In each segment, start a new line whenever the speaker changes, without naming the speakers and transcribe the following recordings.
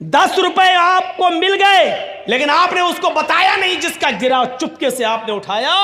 10 रुपए आपको मिल गए, लेकिन आपने उसको बताया नहीं जिसका गिरा, चुपके से आपने उठाया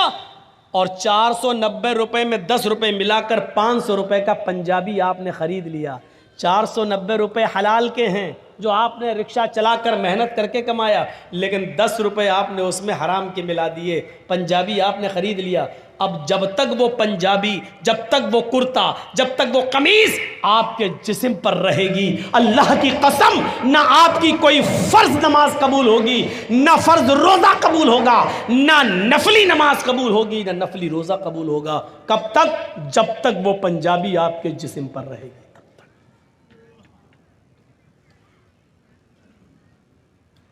और 490 रुपए में 10 रुपए मिलाकर 500 रुपए का पंजाबी आपने खरीद लिया। 490 रुपए हलाल के हैं जो आपने रिक्शा चलाकर मेहनत करके कमाया, लेकिन 10 रुपए आपने उसमें हराम के मिला दिए, पंजाबी आपने खरीद लिया। अब जब तक वो पंजाबी, जब तक वो कुर्ता, जब तक वो कमीज आपके जिस्म पर रहेगी, अल्लाह की कसम ना आपकी कोई फर्ज नमाज कबूल होगी, ना फर्ज रोज़ा कबूल होगा, ना नफली नमाज कबूल होगी, ना नफली रोज़ा कबूल होगा। कब तक? जब तक वो पंजाबी आपके जिस्म पर रहेगी, तब तक।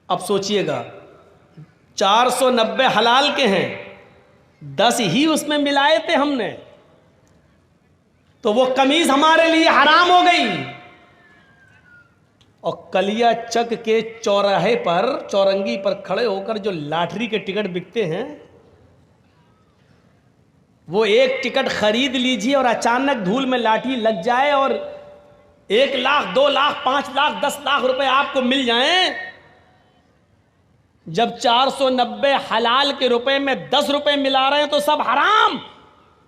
अब सोचिएगा, 490 हलाल के हैं, 10 ही उसमें मिलाए थे हमने, तो वो कमीज हमारे लिए हराम हो गई। और कलिया चक के चौराहे पर, चौरंगी पर खड़े होकर जो लॉटरी के टिकट बिकते हैं, वो एक टिकट खरीद लीजिए और अचानक धूल में लाठी लग जाए और 1 लाख, 2 लाख, 5 लाख, 10 लाख रुपए आपको मिल जाएं। जब 490 हलाल के रुपए में 10 रुपए मिला रहे हैं तो सब हराम,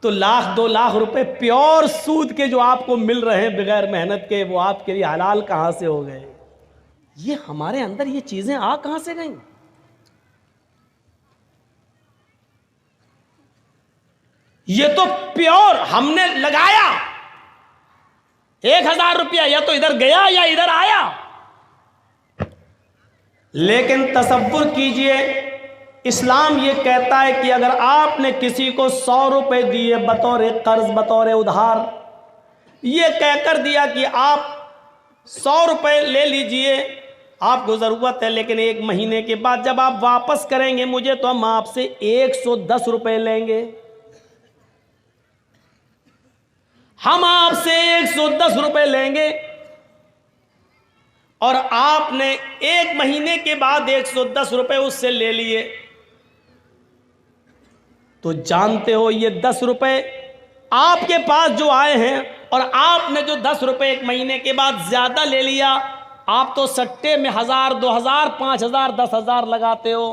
तो 1-2 लाख रुपए प्योर सूद के जो आपको मिल रहे हैं बगैर मेहनत के, वो आपके लिए हलाल कहां से हो गए? ये हमारे अंदर ये चीजें आ कहां से गई? ये तो प्योर हमने लगाया 1000 रुपया, या तो इधर गया या इधर आया। लेकिन तसव्वुर कीजिए, इस्लाम ये कहता है कि अगर आपने किसी को 100 रुपए दिए बतौर कर्ज, बतौर उधार, ये कहकर दिया कि आप 100 रुपए ले लीजिए, आपको ज़रूरत है, लेकिन 1 महीने के बाद जब आप वापस करेंगे मुझे तो हम आपसे 110 रुपए लेंगे, हम आपसे 110 रुपए लेंगे, और आपने 1 महीने के बाद 110 रुपए उससे ले लिए, तो जानते हो ये 10 रुपए आपके पास जो आए हैं और आपने जो 10 रुपए 1 महीने के बाद ज्यादा ले लिया, आप तो सट्टे में 1000, 2000, 5000, 10,000 लगाते हो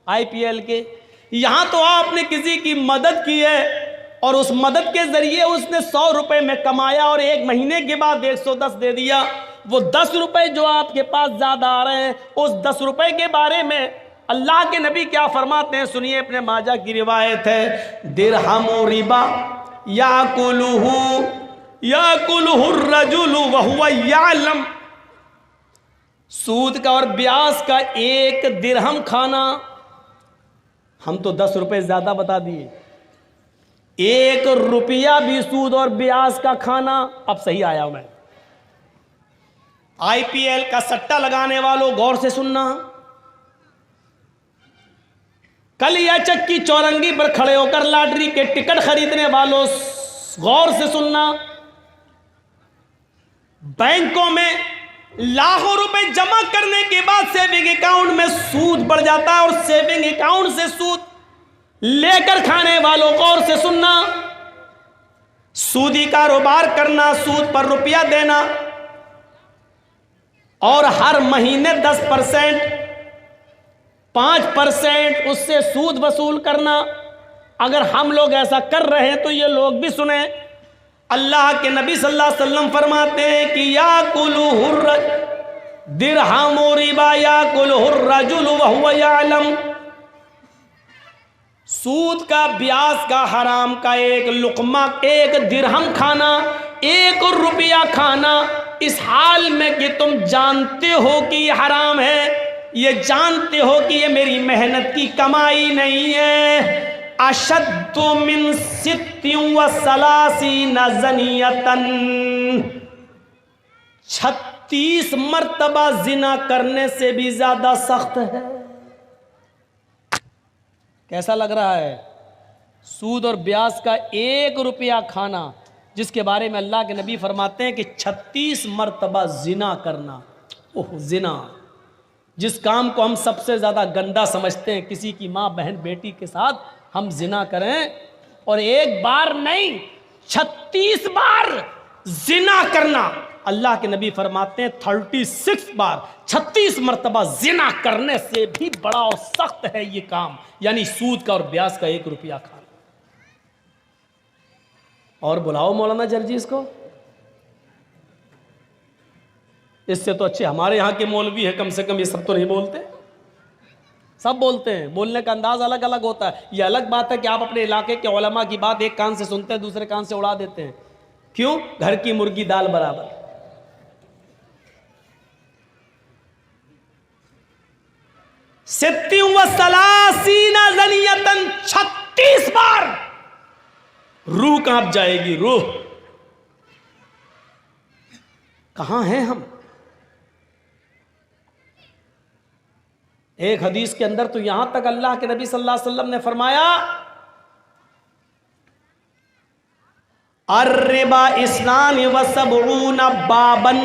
IPL के। यहां तो आपने किसी की मदद की है और उस मदद के जरिए उसने 100 रुपए में कमाया और 1 महीने के बाद 110 दे दिया। वो 10 रुपए जो आपके पास ज्यादा आ रहे हैं, उस 10 रुपए के बारे में अल्लाह के नबी क्या फरमाते हैं, सुनिए। अपने माजा की रिवायत है, दिरहमु रिबा याकुलुहु रजुलु वहुवा यालम। सूद का और ब्याज का 1 दिरहम खाना, हम तो 10 रुपए ज्यादा बता दिए, 1 रुपया भी सूद और ब्याज का खाना। अब सही आया मैं। IPL का सट्टा लगाने वालों गौर से सुनना, कलिया चक की चौरंगी पर खड़े होकर लॉटरी के टिकट खरीदने वालों गौर से सुनना, बैंकों में लाखों रुपए जमा करने के बाद सेविंग अकाउंट में सूद बढ़ जाता है और सेविंग अकाउंट से सूद लेकर खाने वालों गौर से सुनना। सूदी कारोबार करना, सूद पर रुपया देना और हर महीने 10%, 5% उससे सूद वसूल करना। अगर हम लोग ऐसा कर रहे हैं तो ये लोग भी सुने। अल्लाह के नबी सल्लल्लाहु अलैहि वसल्लम फरमाते हैं कि याकुलुहुर दिरहमु रिबा याकुलुहुर रजुलु वहुवा यालम। सूद का, ब्याज का, हराम का 1 लुकमा, 1 दिरहम खाना, 1 रुपया खाना, इस हाल में कि तुम जानते हो कि ये हराम है, ये जानते हो कि ये मेरी मेहनत की कमाई नहीं है। अशद्दु मिन 36 ज़नियतन, 36 मर्तबा जिना करने से भी ज्यादा सख्त है। कैसा लग रहा है? सूद और ब्याज का 1 रुपया खाना, जिसके बारे में अल्लाह के नबी फरमाते हैं कि 36 मर्तबा जिना करना। ओह, जिना, जिस काम को हम सबसे ज़्यादा गंदा समझते हैं, किसी की माँ, बहन, बेटी के साथ हम जिना करें, और 1 बार नहीं 36 बार जिना करना। अल्लाह के नबी फरमाते हैं 36 बार 36 मरतबा जिना करने से भी बड़ा और सख्त है ये काम, यानी सूद का और ब्याज का 1 रुपया खाना। और बुलाओ मौलाना जर्जीस को, इससे तो अच्छे हमारे यहाँ के मौलवी है, कम से कम ये सब तो नहीं बोलते। सब बोलते हैं, बोलने का अंदाज अलग अलग होता है। ये अलग बात है कि आप अपने इलाके के उलमा की बात एक कान से सुनते हैं, दूसरे कान से उड़ा देते हैं। क्यों? घर की मुर्गी दाल बराबर। सित्ती व सलासीना ज़नियतन 36 बार रूह कांप जाएगी। रूह कहां हैं हम? एक हदीस के अंदर तो यहां तक अल्लाह के नबी सल्लल्लाहु अलैहि वसल्लम ने फरमाया, अर्रिबा इस्नान व सबऊन बाबन,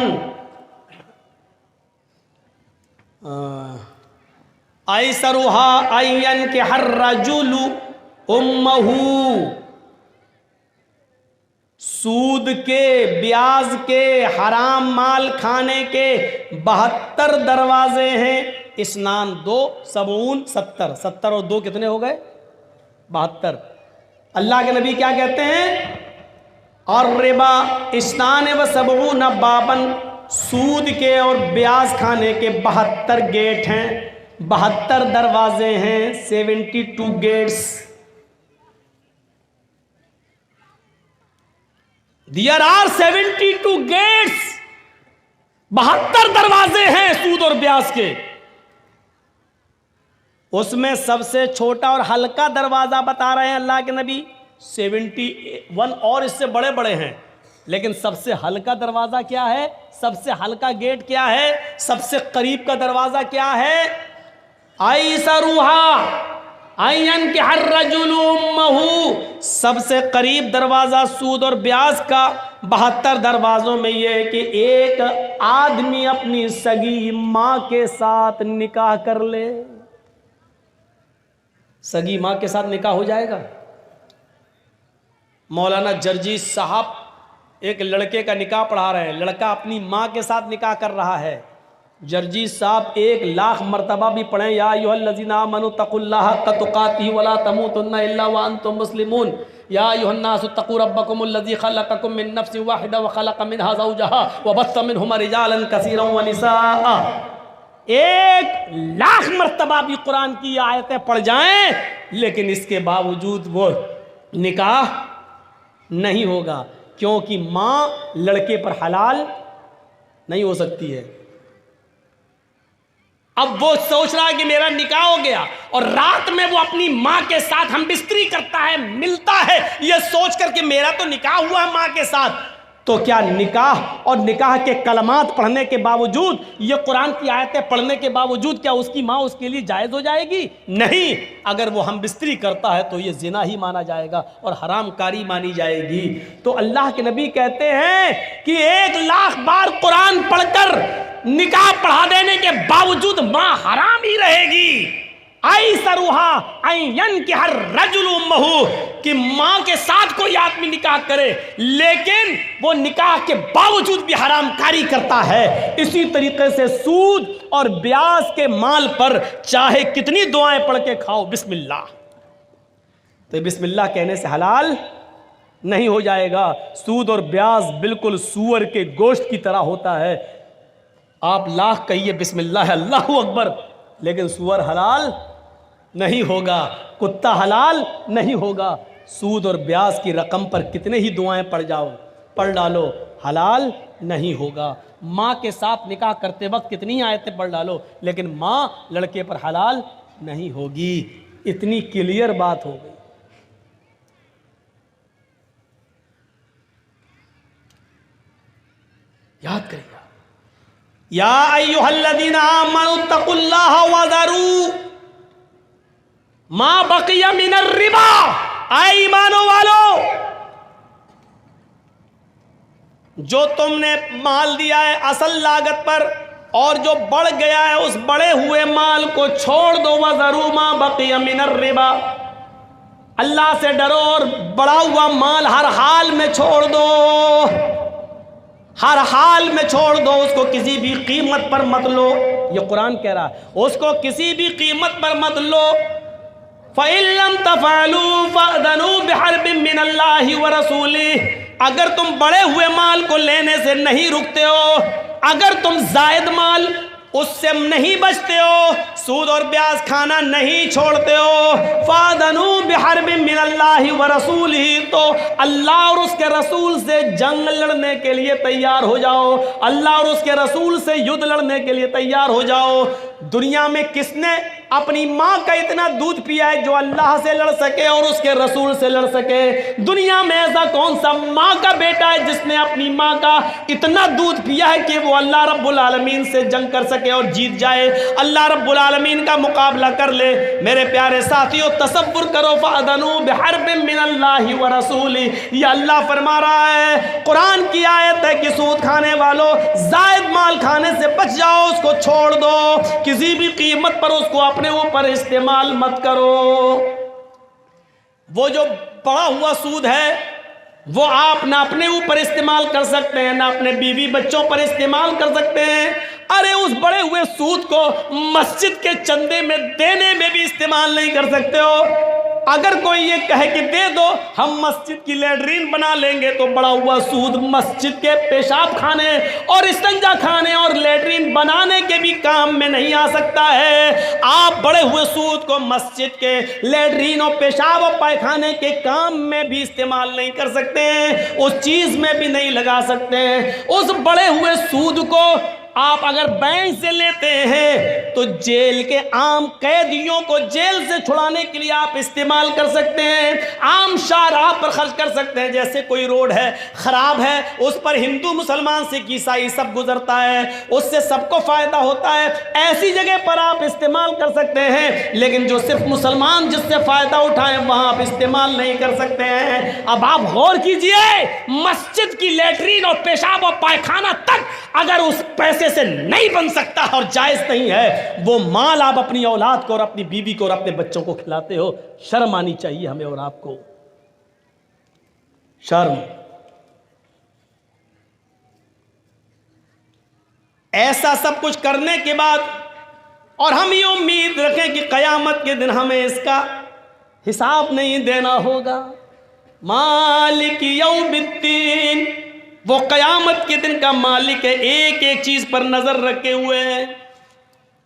ऐसरुहा अय्यन के हर रजुलु उम्महू, सूद के, ब्याज के, हराम माल खाने के 72 दरवाजे हैं। स्नान 2, सबून 70, 70 और 2 कितने हो गए? 72। अल्लाह के नबी क्या कहते हैं? और रिबा स्नान व सबून बाबन, सूद के और ब्याज खाने के 72 गेट हैं, 72 दरवाजे हैं, 72 गेट्स। There are 72 gates, 72 दरवाजे हैं सूद और ब्याज के। उसमें सबसे छोटा और हल्का दरवाजा बता रहे हैं अल्लाह के नबी 71, और इससे बड़े बड़े हैं। लेकिन सबसे हल्का दरवाजा क्या है? सबसे हल्का गेट क्या है? सबसे करीब का दरवाजा क्या है? आइसरुहा आयन के हर रजुलु उम्महू, सबसे करीब दरवाजा सूद और ब्याज का 72 दरवाजों में यह है कि एक आदमी अपनी सगी मां के साथ निकाह कर ले। सगी मां के साथ निकाह हो जाएगा? मौलाना जर्जीस साहब एक लड़के का निकाह पढ़ा रहे हैं, लड़का अपनी मां के साथ निकाह कर रहा है। जर्जीस साहब 1,00,000 मरतबा भी पढ़ें, या अय्युहल्लज़ीना आमनू तक़ुल्लाह हक़्क़ तुक़ातिही वला तमूतुन्ना इल्ला व अंतुम मुस्लिमून, या अय्युहन्नासु इत्तक़ू रब्बकुमुल्लज़ी ख़लक़कुम मिन नफ़्सिन वाहिदा व ख़लक़ मिनहा ज़ौजहा व बस्स मिनहुमा रिजालन कसीरन व निसाअ। 1,00,000 मरतबा भी कुरान की आयतें पढ़ जाएं, लेकिन इसके बावजूद वो निकाह नहीं होगा, क्योंकि मां लड़के पर हलाल नहीं हो सकती है। अब वो सोच रहा है कि मेरा निकाह हो गया, और रात में वो अपनी मां के साथ हम बिस्तरी करता है, मिलता है, ये सोच करके मेरा तो निकाह हुआ है मां के साथ। तो क्या निकाह और निकाह के कलमात पढ़ने के बावजूद, ये कुरान की आयतें पढ़ने के बावजूद, क्या उसकी मां उसके लिए जायज़ हो जाएगी? नहीं। अगर वो हम बिस्तरी करता है तो ये जिना ही माना जाएगा और हरामकारी मानी जाएगी। तो अल्लाह के नबी कहते हैं कि 1,00,000 बार कुरान पढ़कर निकाह पढ़ा देने के बावजूद मां हराम ही रहेगी। आई सरुहा आयन के हर रजुल उम्महू, कि मां के साथ कोई आदमी निकाह करे लेकिन वो निकाह के बावजूद भी हरामकारी करता है। इसी तरीके से सूद और ब्याज के माल पर चाहे कितनी दुआएं पढ़ के खाओ, बिस्मिल्लाह, तो बिस्मिल्लाह कहने से हलाल नहीं हो जाएगा। सूद और ब्याज बिल्कुल सूअर के गोश्त की तरह होता है। आप लाख कहिए बिस्मिल्लाह अल्लाहु अकबर, लेकिन सूअर हलाल नहीं होगा, कुत्ता हलाल नहीं होगा। सूद और ब्याज की रकम पर कितने ही दुआएं पढ़ डालो, हलाल नहीं होगा। माँ के साथ निकाह करते वक्त कितनी आयतें पढ़ डालो, लेकिन माँ लड़के पर हलाल नहीं होगी। इतनी क्लियर बात हो गई। याद करिएगा, या अय्युहल्लज़ीना आमनू तक़ुल्लाह वज़रू मा बक़िया मिनर रिबा। आए ईमानो वालो, जो तुमने माल दिया है असल लागत पर और जो बढ़ गया है उस बढ़े हुए माल को छोड़ दो। वज़रू मा बक़िया मिनर रिबा, अल्लाह से डरो और बढ़ा हुआ माल हर हाल में छोड़ दो। हर हाल में छोड़ दो उसको, किसी भी कीमत पर मत लो। ये कुरान कह रहा है, उसको किसी भी कीमत पर मत लो। फ़इल्लम तफ़अलू फ़अज़नू बिहर्बिम मिनल्लाहि व रसूलिही, अगर तुम बड़े हुए माल को लेने से नहीं रुकते हो, अगर तुम जायद माल उससे नहीं बचते हो, सूद और ब्याज खाना नहीं छोड़ते हो, फ़अज़नू बिहर्बिम मिनल्लाहि व रसूलिही, तो अल्लाह और उसके रसूल से जंग लड़ने के लिए तैयार हो जाओ, अल्लाह और उसके रसूल से युद्ध लड़ने के लिए तैयार हो जाओ। दुनिया में किसने अपनी माँ का इतना दूध पिया है जो अल्लाह से लड़ सके और उसके रसूल से लड़ सके? दुनिया में ऐसा कौन सा माँ का बेटा है जिसने अपनी माँ का इतना दूध पिया है कि वो अल्लाह रब्बुल आलमीन से जंग कर सके और जीत जाए, अल्लाह रब्बुल आलमीन का मुकाबला कर ले? मेरे प्यारे साथियों, तसव्वुर करो, फ़अज़नू बिहर्बिम मिनल्लाहि व रसूलिही, ये अल्लाह फरमा रहा है, कुरान की आयत है कि सूद खाने वालों, जायद माल खाने से बच जाओ, उसको छोड़ दो, किसी भी कीमत पर उसको अपने ऊपर इस्तेमाल मत करो। वो जो पड़ा हुआ सूद है वो आप ना अपने ऊपर इस्तेमाल कर सकते हैं, ना अपने बीवी बच्चों पर इस्तेमाल कर सकते हैं। अरे उस बड़े हुए सूद को मस्जिद के चंदे में देने में भी इस्तेमाल नहीं कर सकते हो। अगर कोई ये कहे कि दे दो, हम मस्जिद की लैट्रीन बना लेंगे, तो बड़ा हुआ सूद मस्जिद के पेशाब खाने और इस्तंजा खाने और लैट्रीन बनाने के भी काम में नहीं आ सकता है। आप बड़े हुए सूद को मस्जिद के लैट्रीन और पेशाब और पायखाने के काम में भी इस्तेमाल नहीं कर सकते हैं, उस चीज में भी नहीं लगा सकते हैं। उस बड़े हुए सूद को आप अगर बैंक से लेते हैं तो जेल के आम कैदियों को जेल से छुड़ाने के लिए आप इस्तेमाल कर सकते हैं, आम शाहराह पर खर्च कर सकते हैं। जैसे कोई रोड है खराब है, उस पर हिंदू मुसलमान सिख ईसाई सब गुजरता है, उससे सबको फायदा होता है, ऐसी जगह पर आप इस्तेमाल कर सकते हैं। लेकिन जो सिर्फ मुसलमान जिससे फायदा उठाएं वहां आप इस्तेमाल नहीं कर सकते हैं। अब आप गौर कीजिए, मस्जिद की लैट्रीन और पेशाब और पायखाना तक अगर उस पैसे से नहीं बन सकता और जायज नहीं है, वो माल आप अपनी औलाद को और अपनी बीवी को और अपने बच्चों को खिलाते हो। शर्म आनी चाहिए हमें और आपको, शर्म। ऐसा सब कुछ करने के बाद और हम ये उम्मीद रखें कि कयामत के दिन हमें इसका हिसाब नहीं देना होगा। मालिक यौमिद्दीन, वो कयामत के दिन का मालिक है, एक एक चीज पर नजर रखे हुए है।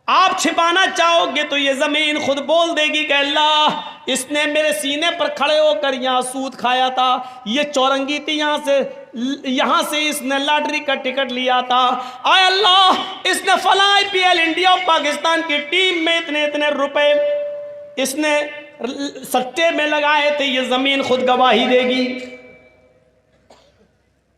आप छिपाना चाहोगे तो ये जमीन खुद बोल देगी कि अल्लाह, इसने मेरे सीने पर खड़े होकर यहाँ सूद खाया था, ये चौरंगी थी, यहाँ से इसने लॉटरी का टिकट लिया था, आय अल्लाह, इसने फला IPL इंडिया और पाकिस्तान की टीम में इतने इतने रुपए इसने सट्टे में लगाए थे। ये जमीन खुद गवाही देगी।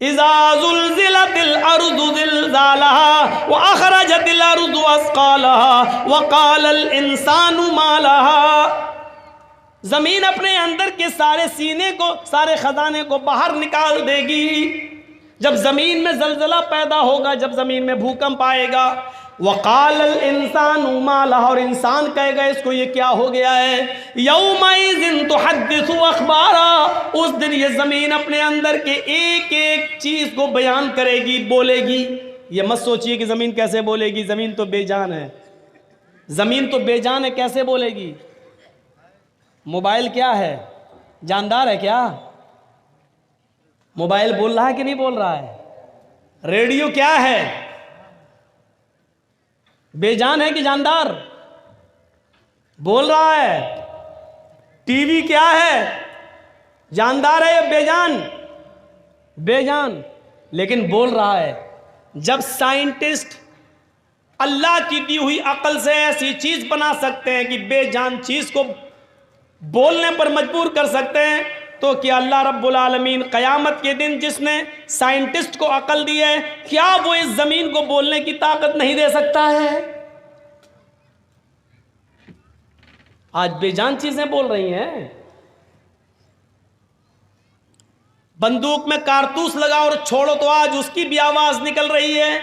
इज़ा ज़ुल्ज़िलतिल अर्ज़ु ज़िल्ज़ालहा व अख़रजतिल अर्ज़ु अस्क़ालहा व क़ालल इंसानु मा लहा। जमीन अपने अंदर के सारे सीने को, सारे खजाने को बाहर निकाल देगी। जब जमीन में जलजला पैदा होगा, जब जमीन में भूकंप आएगा, वक़ालल इंसानु मा लहा, और इंसान कहेगा इसको ये क्या हो गया है। यौमइज़िन तुहद्दिसु अख़बारा, उस दिन ये ज़मीन अपने अंदर के एक एक चीज़ को बयान करेगी, बोलेगी। ये मत सोचिए कि ज़मीन कैसे बोलेगी, ज़मीन तो बेजान है, ज़मीन तो बेजान है, कैसे बोलेगी। मोबाइल क्या है, जानदार है क्या? मोबाइल बोल रहा है कि नहीं बोल रहा है? रेडियो क्या है, बेजान है कि जानदार? बोल रहा है। टीवी क्या है, जानदार है या बेजान? बेजान, लेकिन बोल रहा है। जब साइंटिस्ट अल्लाह की दी हुई अकल से ऐसी चीज बना सकते हैं कि बेजान चीज को बोलने पर मजबूर कर सकते हैं, तो क्या अल्लाह रब्बुल आलमीन क़यामत के दिन जिसने साइंटिस्ट को अकल दी है, क्या वो इस ज़मीन को बोलने की ताकत नहीं दे सकता है? आज बेजान चीज़ें बोल रही हैं। बंदूक में कारतूस लगा और छोड़ो तो आज उसकी भी आवाज़ निकल रही है,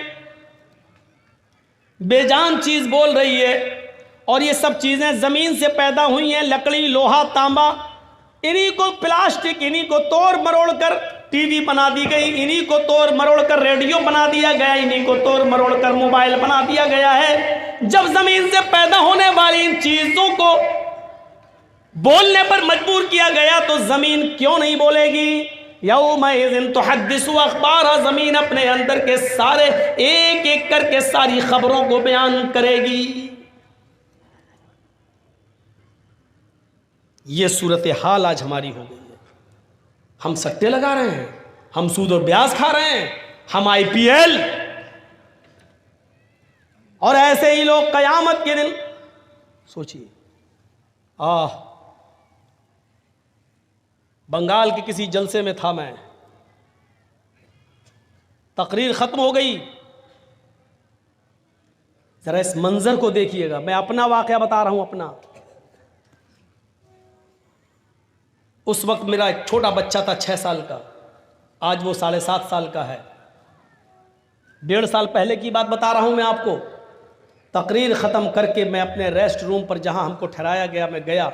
बेजान चीज़ बोल रही है। और ये सब चीज़ें ज़मीन से पैदा हुई हैं, लकड़ी, लोहा, तांबा, इन्हीं को, प्लास्टिक, इन्हीं को तोड़ मरोड़ कर टीवी बना दी गई, इन्हीं को तोड़ मरोड़ कर रेडियो बना दिया गया, इन्हीं को तोड़ मरोड़ कर मोबाइल बना दिया गया है। जब जमीन से पैदा होने वाली इन चीजों को बोलने पर मजबूर किया गया तो जमीन क्यों नहीं बोलेगी? यौमइज़िन तुहद्दिसु अखबारहा, जमीन अपने अंदर के सारे एक एक करके सारी खबरों को बयान करेगी। ये सूरत हाल आज हमारी हो गई है। हम सट्टे लगा रहे हैं, हम सूद और ब्याज खा रहे हैं, हम IPL, और ऐसे ही लोग कयामत के दिन सोचिए। बंगाल के किसी जलसे में था मैं, तकरीर खत्म हो गई, जरा इस मंजर को देखिएगा। मैं अपना वाकया बता रहा हूं अपना। उस वक्त मेरा एक छोटा बच्चा था 6 साल का, आज वो 7.5 साल का है। 1.5 साल पहले की बात बता रहा हूं मैं आपको। तकरीर ख़त्म करके मैं अपने रेस्ट रूम पर जहां हमको ठहराया गया मैं गया,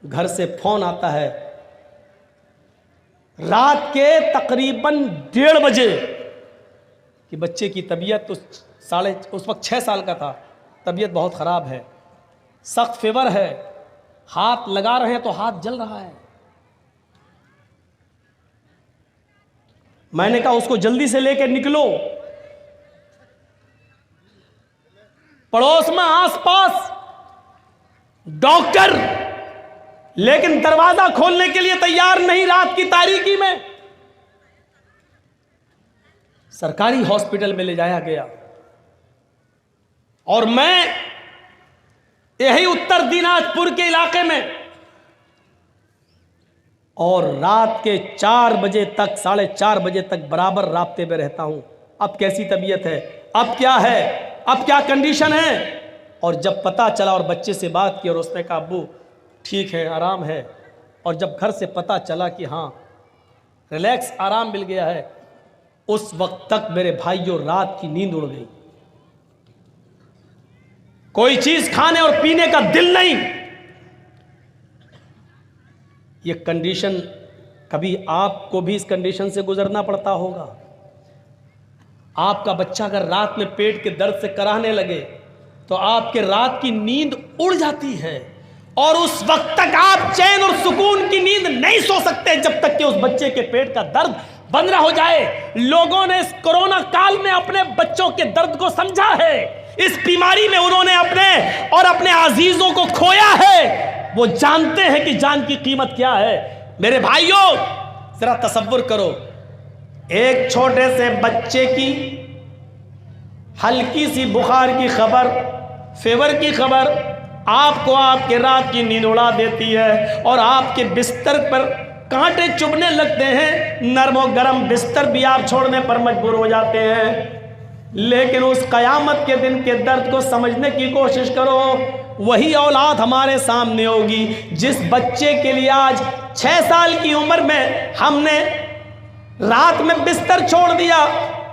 घर से फ़ोन आता है रात के तकरीबन 1:30 बजे कि बच्चे की तबीयत उस वक्त 6 साल का था, तबीयत बहुत ख़राब है, सख्त फीवर है, हाथ लगा रहे हैं तो हाथ जल रहा है। मैंने कहा उसको जल्दी से लेकर निकलो। पड़ोस में आसपास डॉक्टर, लेकिन दरवाजा खोलने के लिए तैयार नहीं। रात की तारीकी में सरकारी हॉस्पिटल में ले जाया गया और मैं यही उत्तर दिनाजपुर के इलाके में, और रात के 4 बजे तक 4:30 बजे तक बराबर राब्ते में रहता हूं। अब कैसी तबीयत है, अब क्या है, अब क्या कंडीशन है। और जब पता चला और बच्चे से बात की और उसने कहा अब्बू ठीक है, आराम है, और जब घर से पता चला कि हाँ रिलैक्स, आराम मिल गया है, उस वक्त तक मेरे भाइयों रात की नींद उड़ गई। कोई चीज खाने और पीने का दिल नहीं। ये कंडीशन, कभी आपको भी इस कंडीशन से गुजरना पड़ता होगा। आपका बच्चा अगर रात में पेट के दर्द से कराहने लगे तो आपके रात की नींद उड़ जाती है, और उस वक्त तक आप चैन और सुकून की नींद नहीं सो सकते जब तक कि उस बच्चे के पेट का दर्द बंद ना हो जाए। लोगों ने इस कोरोना काल में अपने बच्चों के दर्द को समझा है। इस बीमारी में उन्होंने अपने और अपने अजीजों को खोया है। वो जानते हैं कि जान की कीमत क्या है। मेरे भाइयों जरा तसव्वुर करो, एक छोटे से बच्चे की हल्की सी बुखार की खबर, फीवर की खबर आपको आपके रात की नींद उड़ा देती है, और आपके बिस्तर पर कांटे चुभने लगते हैं। नर्म और गर्म बिस्तर भी आप छोड़ने पर मजबूर हो जाते हैं। लेकिन उस कयामत के दिन के दर्द को समझने की कोशिश करो। वही औलाद हमारे सामने होगी जिस बच्चे के लिए आज 6 साल की उम्र में हमने रात में बिस्तर छोड़ दिया।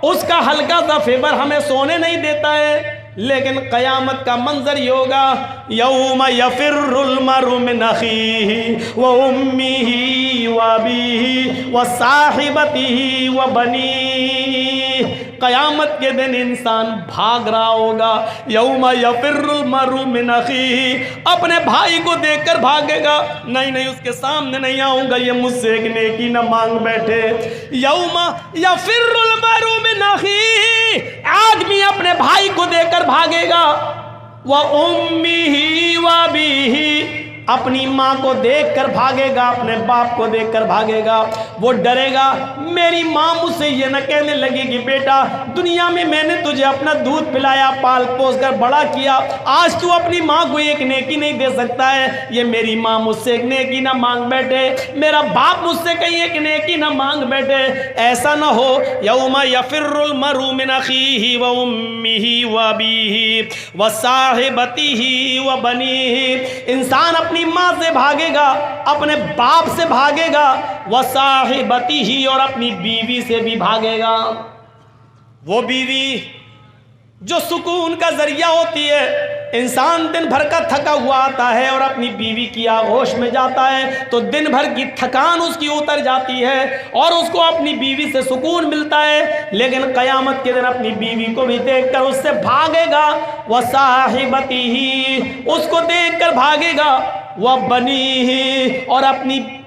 उसका हल्का सा फीवर हमें सोने नहीं देता है। लेकिन कयामत का मंजर ये होगा, यौम यफिर्रुल मरउ मिन अखीही व उम्मिही व अबीही व साहिबतिही व बनीही। कयामत के दिन इंसान भाग रहा होगा। यौम यफिर्रुल मरउ मिन अखीही, अपने भाई को देखकर भागेगा, नहीं उसके सामने नहीं आऊंगा, ये मुझसे एक नेकी न मांग बैठे। यौम यफिर्रुल मरउ मिन अखीही, आदमी अपने भाई को देखकर भागेगा। व उम्मिही व अबीही, अपनी माँ को देखकर भागेगा, अपने बाप को देखकर भागेगा। वो डरेगा मेरी माँ मुझसे ये न कहने लगेगी बेटा दुनिया में मैंने तुझे अपना दूध पिलाया, पाल पोस कर बड़ा किया, आज तू अपनी माँ को एक नेकी नहीं दे सकता है। ये मेरी माँ मुझसे एक नेकी ना मांग बैठे, मेरा बाप मुझसे कहीं एक नेकी ना मांग बैठे। ऐसा ना हो। यौम यफिर्रुल मरउ मिन अखीही व उम्मिही व अबीही व साहिबतिही व बनीही। इंसान अपनी माँ से भागेगा, अपने बाप से भागेगा, व साहिबतिही, और अपनी बीवी से भी भागेगा। वो बीवी जो सुकून का जरिया होती है, इंसान दिन भर का थका हुआ आता है और अपनी बीवी की आगोश में जाता है तो दिन भर की थकान उसकी उतर जाती है और उसको अपनी बीवी से सुकून मिलता है। लेकिन क़यामत के दिन अपनी बीवी को भी देखकर उससे भागेगा, वह साहिबती ही, उसको देखकर भागेगा, वह बनी ही, और अपनी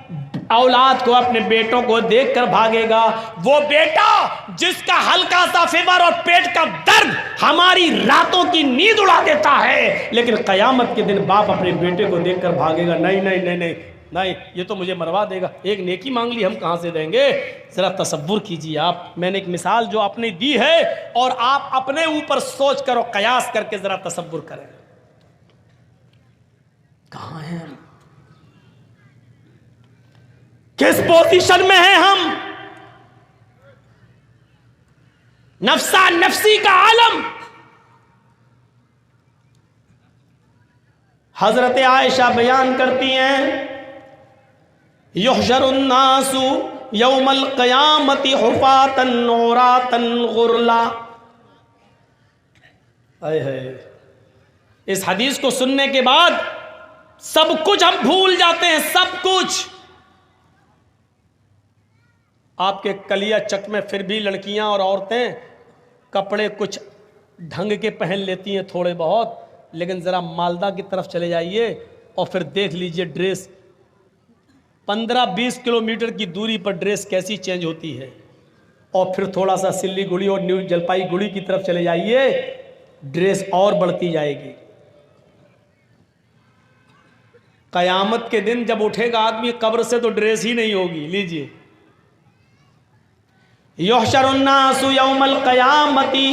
औलाद को, अपने बेटों को देखकर भागेगा। वो बेटा जिसका हल्का सा फीवर और पेट का दर्द हमारी रातों की नींद उड़ा देता है, लेकिन क़यामत के दिन बाप अपने बेटे को देखकर भागेगा, नहीं नहीं नहीं नहीं नहीं, ये तो मुझे मरवा देगा, एक नेकी मांग ली, हम कहाँ से देंगे। ज़रा तसव्वुर कीजिए आप, मैंने एक मिसाल जो आपने दी है और आप अपने ऊपर सोच कर और कयास करके ज़रा तसव्वुर करें, कहाँ हैं हम, किस पोजीशन में हैं हम। नफ्सा नफ्सी का आलम। हजरत आयशा बयान करती हैं, युहशरुन्नासु यौमल क़यामति हुफ़ातन औरातन गुरला। इस हदीस को सुनने के बाद सब कुछ हम भूल जाते हैं, सब कुछ। आपके कलिया चक में फिर भी लड़कियां और औरतें कपड़े कुछ ढंग के पहन लेती हैं थोड़े बहुत, लेकिन ज़रा मालदा की तरफ चले जाइए और फिर देख लीजिए ड्रेस 15-20 किलोमीटर की दूरी पर ड्रेस कैसी चेंज होती है। और फिर थोड़ा सा सिल्लीगुड़ी और न्यू जलपाईगुड़ी की तरफ चले जाइए, ड्रेस और बढ़ती जाएगी। क़यामत के दिन जब उठेगा आदमी कब्र से तो ड्रेस ही नहीं होगी। लीजिए, युहशरुन्नासु यौमल क़यामति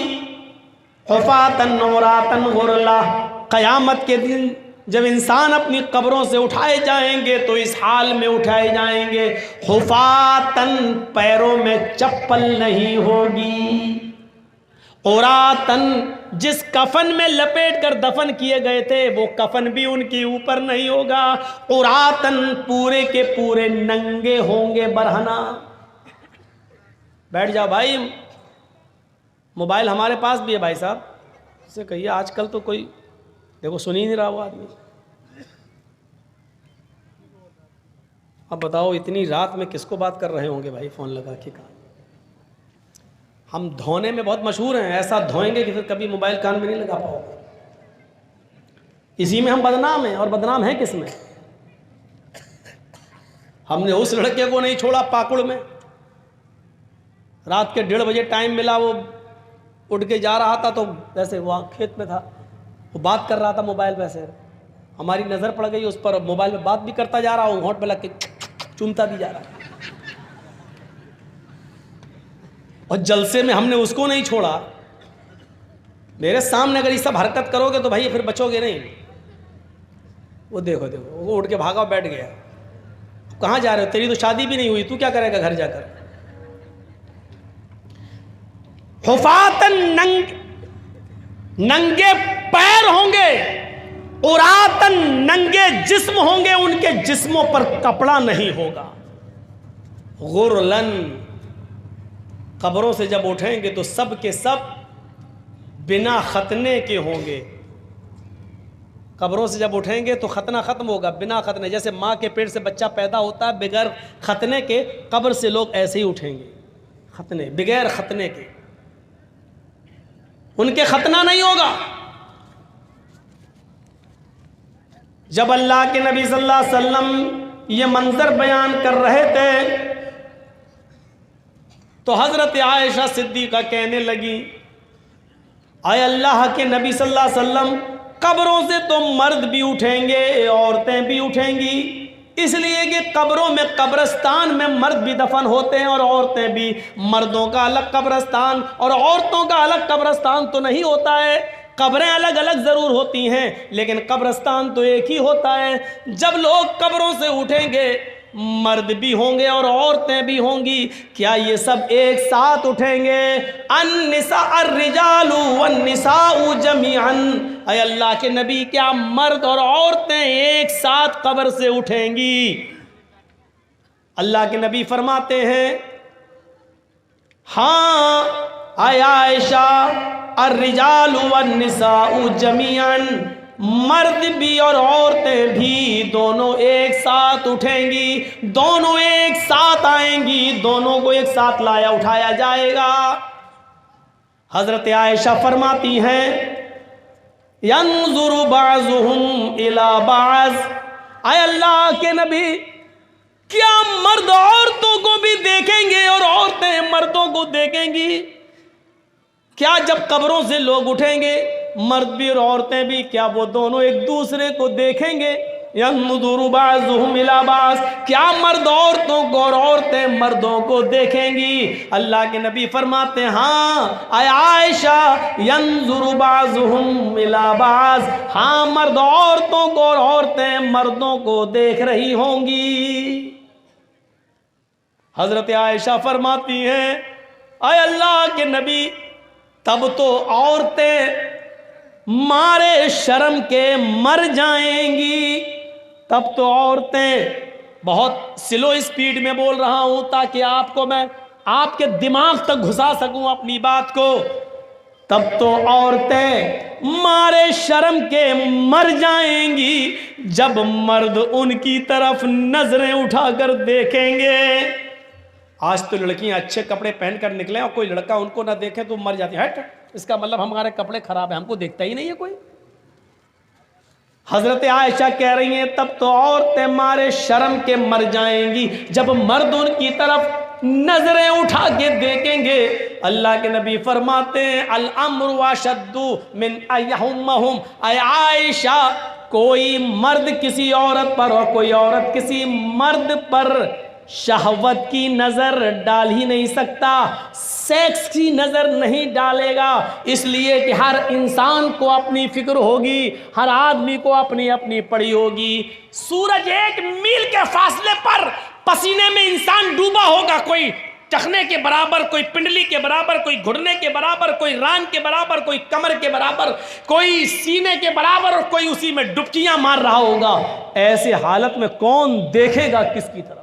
हुफ़ातन औरातन गुरला। क़यामत के दिन जब इंसान अपनी कब्रों से उठाए जाएंगे तो इस हाल में उठाए जाएंगे, हुफ़ातन, पैरों में चप्पल नहीं होगी, औरातन, जिस कफन में लपेट कर दफन किए गए थे वो कफन भी उनके ऊपर नहीं होगा, औरातन, पूरे के पूरे नंगे होंगे, बरहना। बैठ जाओ भाई, मोबाइल हमारे पास भी है भाई साहब, उससे कहिए आजकल तो कोई देखो सुन ही नहीं रहा वो आदमी। अब बताओ इतनी रात में किसको बात कर रहे होंगे भाई फ़ोन लगा के। कहा हम धोने में बहुत मशहूर हैं, ऐसा धोएंगे कि फिर कभी मोबाइल कान में नहीं लगा पाओगे। इसी में हम बदनाम हैं, और बदनाम है किस में। हमने उस लड़के को नहीं छोड़ा पाकुड़ में, रात के 1:30 बजे टाइम मिला, वो उठ के जा रहा था तो वैसे वहाँ खेत में था, वो बात कर रहा था मोबाइल पे, से हमारी नज़र पड़ गई उस पर, मोबाइल में बात भी करता जा रहा हूँ, होंठ पे लग के चूमता भी जा रहा है। और जलसे में हमने उसको नहीं छोड़ा। मेरे सामने अगर ये सब हरकत करोगे तो भाई फिर बचोगे नहीं। वो देखो देखो, वो उठ के भागा, बैठ गया। कहाँ जा रहे हो, तेरी तो शादी भी नहीं हुई, तू क्या करेगा घर जाकर। हुफ़ातन, नंगे पैर होंगे, उरातन, नंगे जिस्म होंगे, उनके जिस्मों पर कपड़ा नहीं होगा। गुरलन, कब्रों से जब उठेंगे तो सब के सब बिना खतने के होंगे। कब्रों से जब उठेंगे तो खतना ख़त्म होगा, बिना खतने। जैसे माँ के पेट से बच्चा पैदा होता है बगैर खतने के, कब्र से लोग ऐसे ही उठेंगे, खतने, बगैर खतने के, उनके खतना नहीं होगा। जब अल्लाह के नबी सल्लल्लाहु अलैहि वसल्लम ये मंजर बयान कर रहे थे तो हज़रत आयशा सिद्दीक़ा कहने लगी, आए अल्लाह के नबी सल्लल्लाहु अलैहि वसल्लम, कब्रों से तो मर्द भी उठेंगे, औरतें भी उठेंगी, इसलिए कि कब्रों में, कब्रिस्तान में मर्द भी दफन होते हैं और औरतें भी। मर्दों का अलग कब्रिस्तान और औरतों का अलग कब्रिस्तान तो नहीं होता है, कब्रें अलग अलग ज़रूर होती हैं, लेकिन कब्रिस्तान तो एक ही होता है। जब लोग कब्रों से उठेंगे, मर्द भी होंगे और औरतें भी होंगी, क्या ये सब एक साथ उठेंगे? अन्निसा अर्रिजालु वन्निसाउ जमीअन, ऐ अल्लाह के नबी, क्या मर्द और औरतें एक साथ कब्र से उठेंगी? अल्लाह के नबी फरमाते हैं, हाँ आए आयशा, अर्रिजालु वन्निसाउ जमीअन, मर्द भी और औरतें भी दोनों एक साथ उठेंगी, दोनों एक साथ आएंगी, दोनों को एक साथ लाया उठाया जाएगा। हजरत आयशा फरमाती हैं यंजुरु बाज़ुहुम इला बाज़, आय अल्लाह के नबी, क्या मर्द औरतों को भी देखेंगे और औरतें मर्दों को देखेंगी? क्या जब कब्रों से लोग उठेंगे, मर्द भी और औरतें भी, क्या वो दोनों एक दूसरे को देखेंगे? यंजुरु बाज़ुहुम इला बाज़, क्या मर्द औरतों को और औरतें मर्दों को देखेंगी? अल्लाह के नबी फरमाते हैं हाँ आय आयशा, यंजुरु बाज़ुहुम इला बाज़, हाँ मर्द औरतों को और औरतें मर्दों को देख रही होंगी। हजरत आयशा फरमाती हैं आय अल्लाह के नबी, तब तो औरतें मारे शर्म के मर जाएंगी, तब तो औरतें, बहुत स्लो स्पीड में बोल रहा हूं ताकि आपको मैं आपके दिमाग तक घुसा सकूं अपनी बात को, तब तो औरतें मारे शर्म के मर जाएंगी जब मर्द उनकी तरफ नजरें उठाकर देखेंगे। आज तो लड़कियां अच्छे कपड़े पहन कर निकले और कोई लड़का उनको ना देखे तो मर जाती है, हट, इसका मतलब हमारे कपड़े खराब है, हमको देखता ही नहीं है कोई। हजरत आयशा कह रही हैं तब तो औरतें मारे शर्म के मर जाएंगी जब मर्द उनकी तरफ नजरें उठा के देखेंगे। अल्लाह के नबी फरमाते हैं अल अम्रु अशद्दु मिन अयहुम्महुम, आय आयशा, कोई मर्द किसी औरत पर और कोई औरत किसी मर्द पर शहवत की नजर डाल ही नहीं सकता, सेक्स की नजर नहीं डालेगा, इसलिए कि हर इंसान को अपनी फिक्र होगी, हर आदमी को अपनी अपनी पड़ी होगी। सूरज 1 मील के फासले पर पसीने में इंसान डूबा होगा, कोई टखने के बराबर, कोई पिंडली के बराबर, कोई घुटने के बराबर, कोई रान के बराबर, कोई कमर के बराबर, कोई सीने के बराबर, और कोई उसी में डुबकियां मार रहा होगा। ऐसे हालत में कौन देखेगा किसकी तरफ?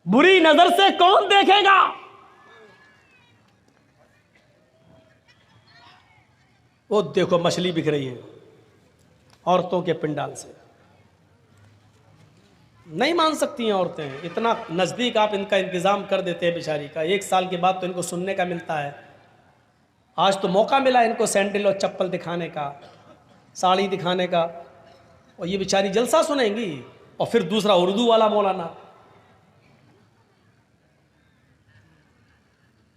बुरी नजर से कौन देखेगा? वो देखो मछली बिक रही है औरतों के पिंडाल से, नहीं मान सकती हैं औरतें, इतना नजदीक आप इनका इंतजाम कर देते हैं बेचारी का, 1 साल के बाद तो इनको सुनने का मिलता है। आज तो मौका मिला इनको सैंडल और चप्पल दिखाने का, साड़ी दिखाने का, और ये बेचारी जलसा सुनेंगी। और फिर दूसरा उर्दू वाला मौलाना,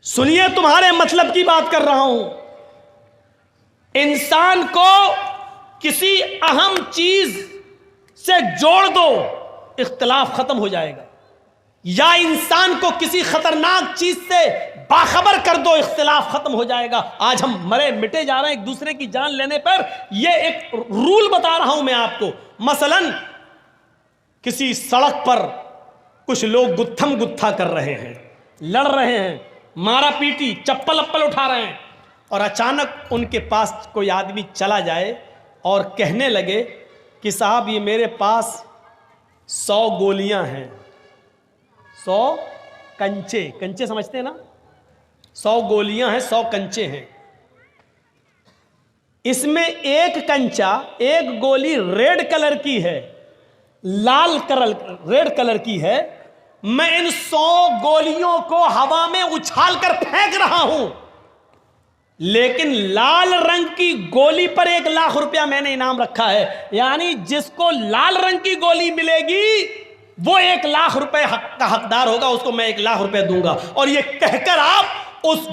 सुनिए तुम्हारे मतलब की बात कर रहा हूं। इंसान को किसी अहम चीज से जोड़ दो, इख्तिलाफ खत्म हो जाएगा, या इंसान को किसी खतरनाक चीज से बाखबर कर दो, इख्तिलाफ खत्म हो जाएगा। आज हम मरे मिटे जा रहे हैं एक दूसरे की जान लेने पर। यह एक रूल बता रहा हूं मैं आपको। मसलन किसी सड़क पर कुछ लोग गुत्थम गुत्था कर रहे हैं, लड़ रहे हैं, मारा पीटी, चप्पल अप्पल उठा रहे हैं, और अचानक उनके पास कोई आदमी चला जाए और कहने लगे कि साहब ये मेरे पास 100 गोलियां हैं, 100 कंचे, कंचे समझते हैं ना, 100 गोलियां हैं, 100 कंचे हैं, इसमें एक कंचा, एक गोली रेड कलर की है, लाल कलर रेड कलर की है, मैं इन 100 गोलियों को हवा में उछाल कर फेंक रहा हूं, लेकिन लाल रंग की गोली पर 1 लाख रुपया मैंने इनाम रखा है। यानी जिसको लाल रंग की गोली मिलेगी वो 1 लाख रुपए का हकदार होगा, उसको मैं 1 लाख रुपए दूंगा। और ये कहकर आप उस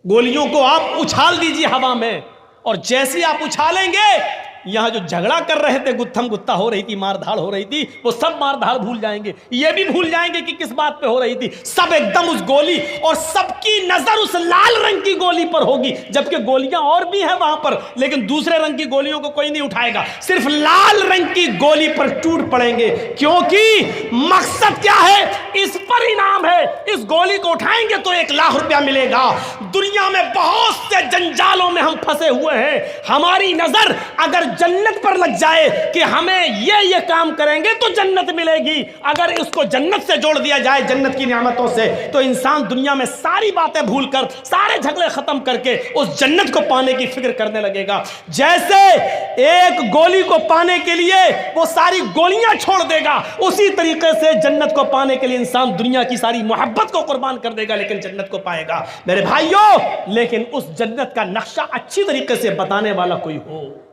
गोलियों को आप उछाल दीजिए हवा में, और जैसे ही आप उछालेंगे, यहां जो झगड़ा कर रहे थे, गुत्थम गुत्ता हो रही थी, मारधाड़ हो रही थी, वो सब मारधाड़ भूल जाएंगे, ये भी भूल जाएंगे कि किस बात पे हो रही थी। सब एकदम उस गोली, और सबकी नजर उस लाल रंग की गोली पर होगी, जबकि गोलियां और भी हैं वहां पर, लेकिन दूसरे रंग की गोलियों को कोई नहीं उठाएगा, सिर्फ लाल रंग की गोली पर टूट पड़ेंगे। क्योंकि मकसद क्या है? इस पर इनाम है, इस गोली को उठाएंगे तो 1 लाख रुपया मिलेगा। दुनिया में बहुत से जंजालों में हम फंसे हुए हैं, हमारी नजर अगर जन्नत पर लग जाए कि हमें ये काम करेंगे तो जन्नत मिलेगी। अगर उसको जन्नत से जोड़ दिया जाए, जन्नत की नियामतों से, तो इंसान दुनिया में सारी बातें भूलकर, सारे झगड़े खत्म करके उस जन्नत को पाने की फिक्र करने लगेगा। जैसे एक गोली को पाने के लिए वो सारी गोलियां छोड़ देगा, उसी तरीके से जन्नत को पाने के लिए इंसान दुनिया की सारी मोहब्बत को कुर्बान कर देगा, लेकिन जन्नत को पाएगा। मेरे भाइयों, लेकिन उस जन्नत का नक्शा अच्छी तरीके से बताने वाला कोई हो,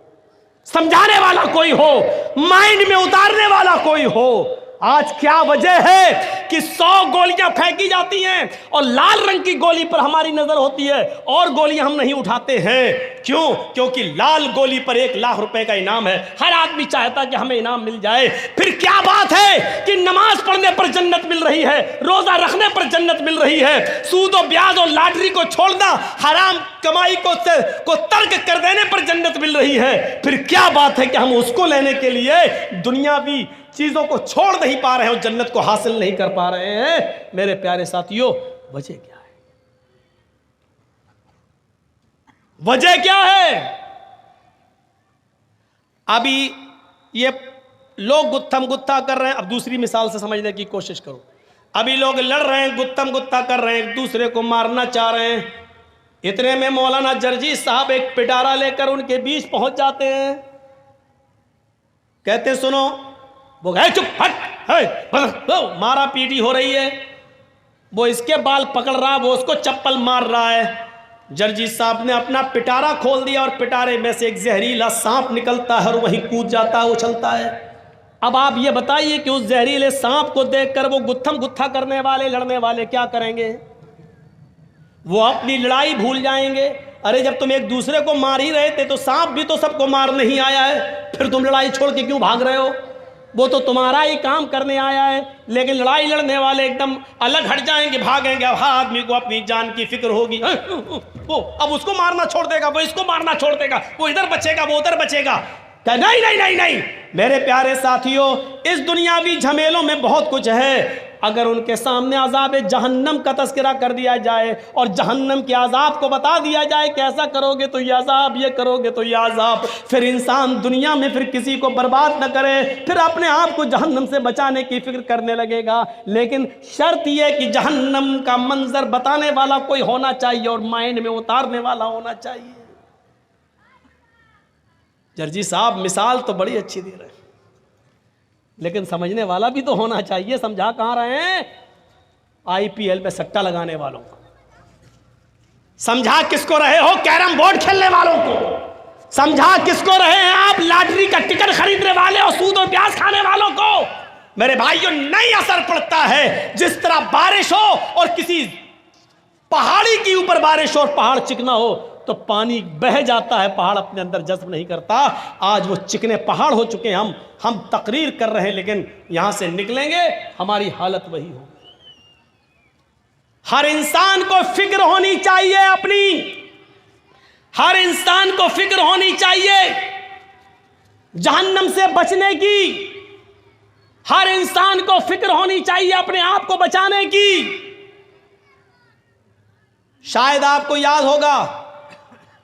समझाने वाला कोई हो, माइंड में उतारने वाला कोई हो। आज क्या वजह है कि 100 गोलियां फेंकी जाती हैं और लाल रंग की गोली पर हमारी नजर होती है और गोलियां हम नहीं उठाते हैं? क्यों? क्योंकि लाल गोली पर 1 लाख रुपए का इनाम है। हर आदमी चाहता कि हमें इनाम मिल जाए। फिर क्या बात है कि नमाज पढ़ने पर जन्नत मिल रही है, रोजा रखने पर जन्नत मिल रही है, सूद और ब्याज और लॉटरी को छोड़ना, हराम कमाई को तर्क कर देने पर जन्नत मिल रही है। फिर क्या बात है कि हम उसको लेने के लिए दुनियावी चीजों को छोड़ नहीं पा रहे हैं और जन्नत को हासिल नहीं कर पा रहे हैं? मेरे प्यारे साथियों, वजह क्या है? वजह क्या है? अभी ये लोग गुत्थम गुत्था कर रहे हैं। अब दूसरी मिसाल से समझने की कोशिश करो। अभी लोग लड़ रहे हैं, गुत्थम गुत्था कर रहे हैं, एक दूसरे को मारना चाह रहे हैं। इतने में मौलाना जर्जी साहब एक पिटारा लेकर उनके बीच पहुंच जाते हैं। कहते सुनो, वो गए चुप हट है, मारा पीटी हो रही है, वो इसके बाल पकड़ रहा है, वो उसको चप्पल मार रहा है। जर्जी साहब ने अपना पिटारा खोल दिया और पिटारे में से एक जहरीला सांप निकलता है और वहीं कूद जाता है, उछलता है। अब आप ये बताइए कि उस जहरीले सांप को देखकर वो गुत्थम गुत्था करने वाले, लड़ने वाले क्या करेंगे? वो अपनी लड़ाई भूल जाएंगे। अरे जब तुम एक दूसरे को मार ही रहे थे तो सांप भी तो सबको मार नहीं आया है, फिर तुम लड़ाई छोड़ के क्यों भाग रहे हो? वो तो तुम्हारा ही काम करने आया है, लेकिन लड़ाई लड़ने वाले एकदम अलग हट जाएंगे, भागेंगे। अब हर आदमी को अपनी जान की फिक्र होगी। वो अब उसको मारना छोड़ देगा, वो इसको मारना छोड़ देगा, वो इधर बचेगा, वो उधर बचेगा। नहीं नहीं नहीं नहीं, मेरे प्यारे साथियों, इस दुनियावी झमेलों में बहुत कुछ है। अगर उनके सामने अज़ाब जहन्नम का तस्करा कर दिया जाए और जहन्नम के अज़ाब को बता दिया जाए कि ऐसा करोगे तो ये अज़ाब, ये करोगे तो ये अज़ाब, फिर इंसान दुनिया में फिर किसी को बर्बाद न करे, फिर अपने आप को जहन्नम से बचाने की फिक्र करने लगेगा। लेकिन शर्त यह कि जहन्नम का मंजर बताने वाला कोई होना चाहिए और माइंड में उतारने वाला होना चाहिए। जर्जी साहब मिसाल तो बड़ी अच्छी दे रहे हैं, लेकिन समझने वाला भी तो होना चाहिए। समझा कहां रहे हैं? आईपीएल में सट्टा लगाने वालों को समझा, किसको रहे हो? कैरम बोर्ड खेलने वालों को समझा, किसको रहे हैं आप? लॉटरी का टिकट खरीदने वाले और सूद और ब्याज खाने वालों को। मेरे भाइयों, नहीं असर पड़ता है। जिस तरह बारिश हो और किसी पहाड़ी के ऊपर बारिश हो और पहाड़ चिकना हो तो पानी बह जाता है, पहाड़ अपने अंदर जज्ब नहीं करता। आज वो चिकने पहाड़ हो चुके हैं। हम तकरीर कर रहे हैं, लेकिन यहां से निकलेंगे हमारी हालत वही हो। हर इंसान को फिक्र होनी चाहिए अपनी, हर इंसान को फिक्र होनी चाहिए जहन्नम से बचने की। हर इंसान को फिक्र होनी चाहिए अपने आप को बचाने की। शायद आपको याद होगा,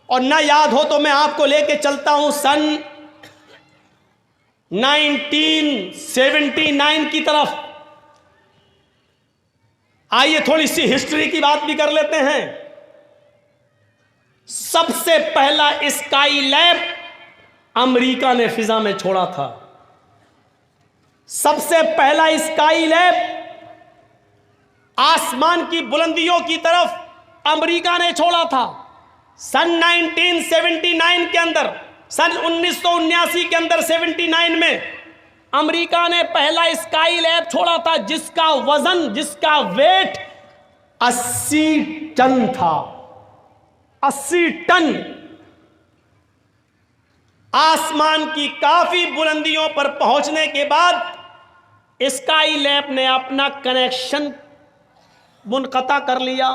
और ना याद हो तो मैं आपको लेके चलता हूं सन 1979 की तरफ। आइए थोड़ी सी हिस्ट्री की बात भी कर लेते हैं। सबसे पहला स्काई लैब अमेरिका ने फिजा में छोड़ा था। सबसे पहला स्काई लैब आसमान की बुलंदियों की तरफ अमेरिका ने छोड़ा था। सन 1979 के अंदर, सन 1979 के अंदर 79 में अमेरिका ने पहला स्काई लैब छोड़ा था, जिसका वजन, जिसका वेट 80 टन था। 80 टन। आसमान की काफी बुलंदियों पर पहुंचने के बाद स्काई लैब ने अपना कनेक्शन मुनक़ता कर लिया।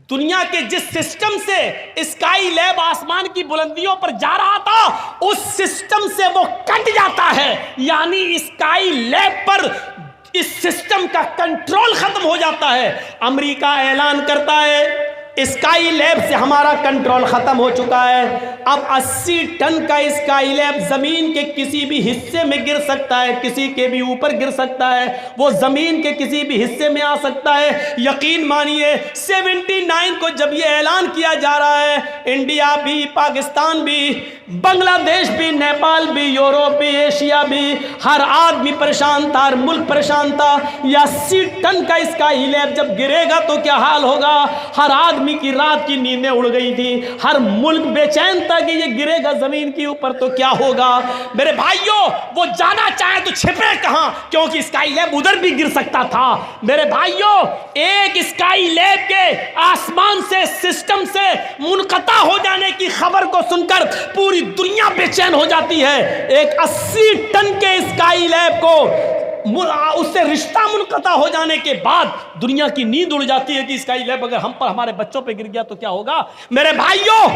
दुनिया के जिस सिस्टम से स्काई लैब आसमान की बुलंदियों पर जा रहा था, उस सिस्टम से वो कट जाता है। यानी स्काई लैब पर इस सिस्टम का कंट्रोल खत्म हो जाता है। अमेरिका ऐलान करता है स्काई लैब से हमारा कंट्रोल खत्म हो चुका है। अब 80 टन का स्काई लैब जमीन के किसी भी हिस्से में गिर सकता है, किसी के भी ऊपर गिर सकता है, वो जमीन के किसी भी हिस्से में आ सकता है। यकीन मानिए 79 को जब ये ऐलान किया जा रहा है, इंडिया भी, पाकिस्तान भी, बांग्लादेश भी, नेपाल भी, यूरोप भी, एशिया भी, हर आदमी परेशान था, हर मुल्क परेशान था। या 80 टन का स्काई लैब जब गिरेगा तो क्या हाल होगा। हर आदमी की रात की नींदें उड़ गई थी, हर मुल्क बेचैन था कि ये गिरेगा जमीन के ऊपर तो क्या होगा। मेरे भाइयों, वो जाना चाहे तो छिपे कहां, क्योंकि स्काई लैब उधर भी गिर सकता था। मेरे भाइयों, एक स्काई लैब के आसमान से, सिस्टम से मुनक़ता हो जाने की खबर को सुनकर पूरी दुनिया बेचैन हो जाती है। एक 80 टन के स्काई लैब को उससे रिश्ता मुनक़ता हो जाने के बाद दुनिया की नींद उड़ जाती है कि स्काई लैब अगर हम पर, हमारे बच्चों पे गिर गया तो क्या होगा। मेरे भाइयों,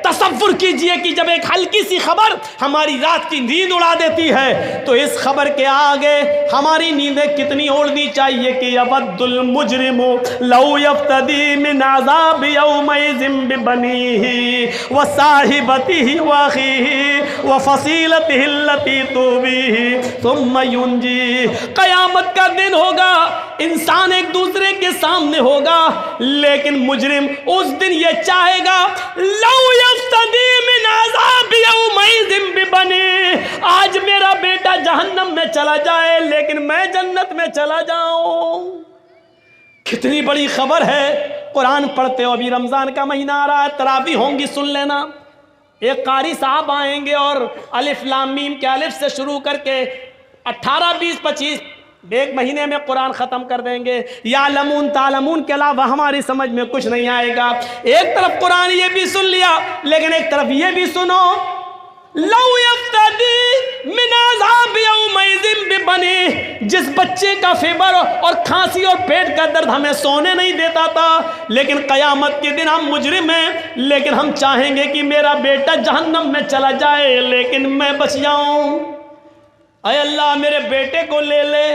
तसव्वुर कीजिए कि जब एक हल्की सी खबर हमारी रात की नींद उड़ा देती है तो इस खबर के आगे हमारी नींदें कितनी उड़नी चाहिए कि यवद्दुल मुजरिमु लौ यफ्तदी मिन अज़ाब यौमइज़िन बिबनीही व साहिबतिही व अखीही व फसीलतिही अल्लती तुबीही सुम्मा युंजी। कयामत का दिन होगा, इंसान एक दूसरे के सामने होगा, लेकिन मुजरिम उस दिन ये चाहेगा लौ यफ्तदी मिन अज़ाब यौमइज़िन बिबनी, आज मेरा बेटा जहन्नम में चला जाए लेकिन मैं जन्नत में चला जाऊं। कितनी बड़ी खबर है। कुरान पढ़ते हो, अभी रमजान का महीना आ रहा है, तरावी होंगी, सुन लेना। एक कारी साहब आएंगे और अलिफ लाम मीम के अलिफ से शुरू करके 18, 20, 25 एक महीने में कुरान ख़त्म कर देंगे। या लमून तालमून के अलावा हमारी समझ में कुछ नहीं आएगा। एक तरफ कुरान ये भी सुन लिया, लेकिन एक तरफ ये भी सुनो, लौ यफ्तदी मिन अज़ाब यौमइज़िन बिबनी, जिस बच्चे का फीवर और खांसी और पेट का दर्द हमें सोने नहीं देता था, लेकिन क़यामत के दिन हम मुजरिम हैं, लेकिन हम चाहेंगे कि मेरा बेटा जहन्नम में चला जाए लेकिन मैं बच जाऊं। अय अल्लाह, मेरे बेटे को ले ले।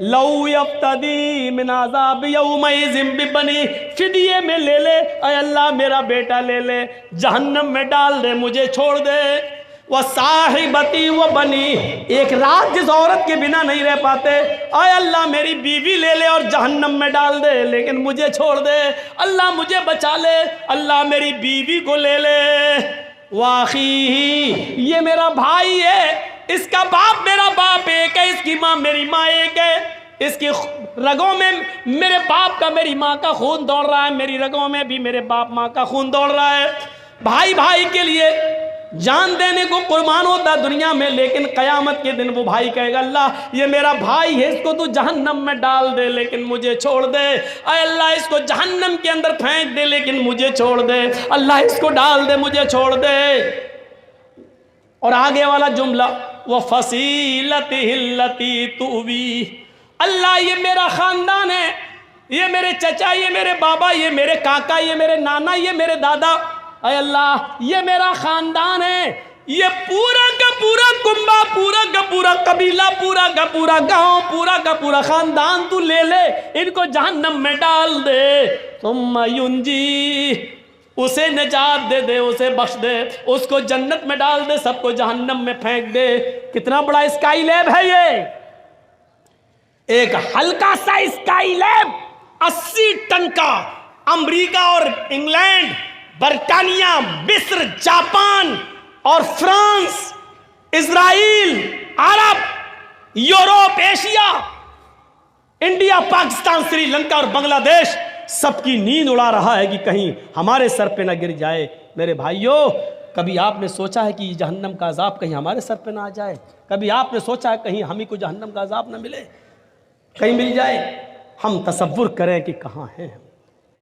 लौ यफ्तदी मिन अज़ाब यौमइज़िन बिबनी, फिदिये में ले ले। अय अल्लाह, मेरा बेटा ले ले, जहन्नम में डाल दे, मुझे छोड़ दे। वह साहिबती व बनी, एक रात जिस औरत के बिना नहीं रह पाते, आय अल्लाह मेरी बीवी ले ले और जहन्नम में डाल दे लेकिन मुझे छोड़ दे। अल्लाह मुझे बचा ले, अल्लाह मेरी बीवी को ले ले। वाखी, ये मेरा भाई है, इसका बाप मेरा बाप एक है, इसकी माँ मेरी माँ एक है, इसकी रगों में मेरे बाप का, मेरी माँ का खून दौड़ रहा है, मेरी रगों में भी मेरे बाप माँ का खून दौड़ रहा है। भाई भाई के लिए जान देने को कुर्बान होता दुनिया में, लेकिन कयामत के दिन वो भाई कहेगा अल्लाह ये मेरा भाई है, इसको तू जहन्नम में डाल दे लेकिन मुझे छोड़ दे। अय अल्लाह इसको जहन्नम के अंदर फेंक दे लेकिन मुझे छोड़ दे। अल्लाह इसको डाल दे, मुझे छोड़ दे। और आगे वाला जुमला, वो फसीलतिही अल्लती तुवी, अल्लाह ये मेरा खानदान है, ये मेरे चचा, ये मेरे बाबा, ये मेरे काका, ये मेरे नाना, ये मेरे दादा। अय अल्लाह ये मेरा खानदान है, ये पूरा का पूरा कुंबा, पूरा का पूरा कबीला, पूरा का पूरा गांव, पूरा का पूरा खानदान तू ले ले, इनको जहन्नम में डाल दे। सुम्मा युंजी, उसे निजात दे दे, उसे बख्श दे, उसको जन्नत में डाल दे, सबको जहन्नम में फेंक दे। कितना बड़ा स्काई लैब है ये। एक हल्का सा स्काई लैब 80 टन का, अमेरिका और इंग्लैंड, बर्तानिया, मिस्र, जापान और France, Israel, Arab, Europe, Asia, India, Pakistan, Sri Lanka और बांग्लादेश सबकी नींद उड़ा रहा है कि कहीं हमारे सर पे ना गिर जाए। मेरे भाइयों, कभी आपने सोचा है कि जहन्नम का अजाब कहीं हमारे सर पे ना आ जाए? कभी आपने सोचा है कहीं हम ही को जहन्नम का अजाब ना मिले, कहीं मिल जाए? हम तसव्वुर करें कि कहाँ हैं।